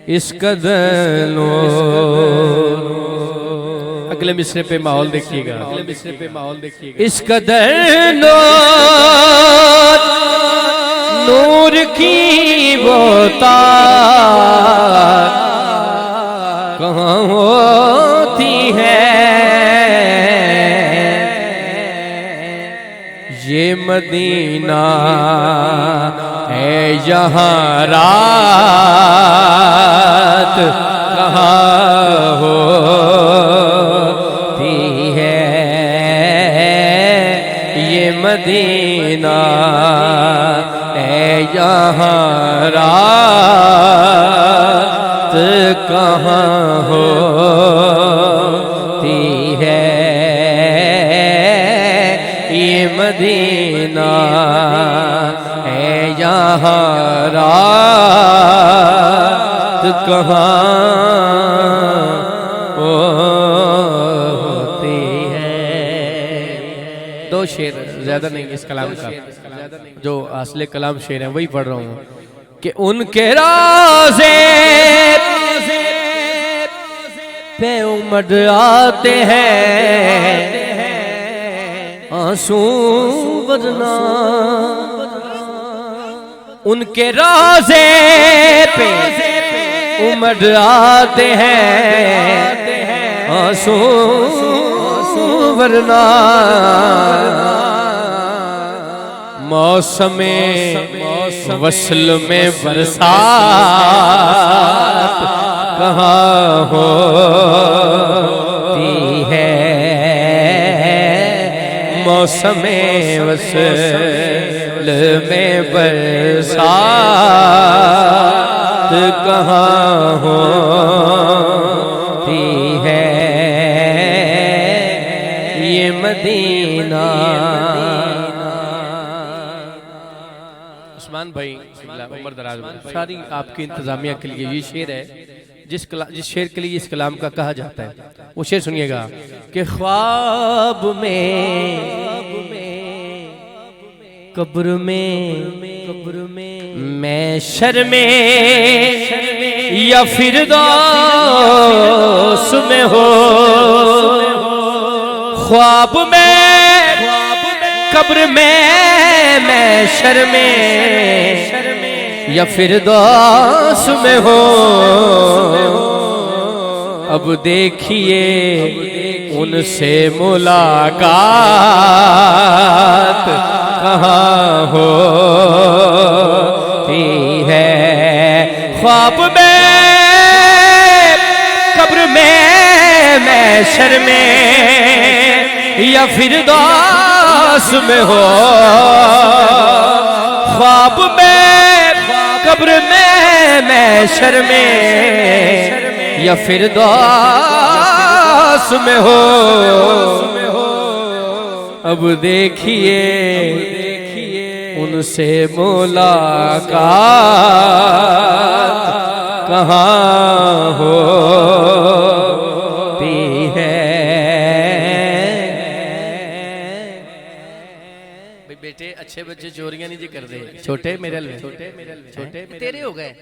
इस कदर लो। अगले मिसरे पे माहौल देखिएगा, अगले मिसरे पे माहौल देखिएगा। इस कदर लो नूर की वो तार कहाँ होती है, ये मदीना है यहाँ रात कहाँ होती है, ये मदीना है यहाँ रात कहाँ होती है, ये मदीना है यहाँ रात कहाँ होती है। दो शेर, ज्यादा नहीं इस कलाम का, जो असले कलाम शेर है वही पढ़ रहा हूँ कि उनके राज़े पे उमड़ आते हैं आंसू बदना, उनके राज़े पे उमड़ आते हैं आंसू वरना, मौसमे वसल में बरसात कहाँ होती है, मौसमे वसल में बरसात कहाँ होती है, ये मदीना। उस्मान भाई उमर दराज सारी आपकी इंतजामिया के लिए ये शेर है, जिस शेर के लिए इस कलाम का कहा जाता है वो शेर सुनिएगा कि ख्वाब में कब्र में मैं शर्मे या फिरदौस में हो, ख्वाब में कब्र में मैं शर्मे या फिरदौस में हो, अब देखिए उनसे मुलाकात कहाँ होती है, ख्वाब में कब्र में मैं शर्मे या फिरदौस में हो, ख्वाब में कब्र में मैं शर्मे या फिरदौस में हो, अब देखिए उनसे मुलाकात कहाँ होती है। बेटे अच्छे बच्चे चोरियां नहीं जी कर दे, छोटे मेरे छोटे तेरे हो गए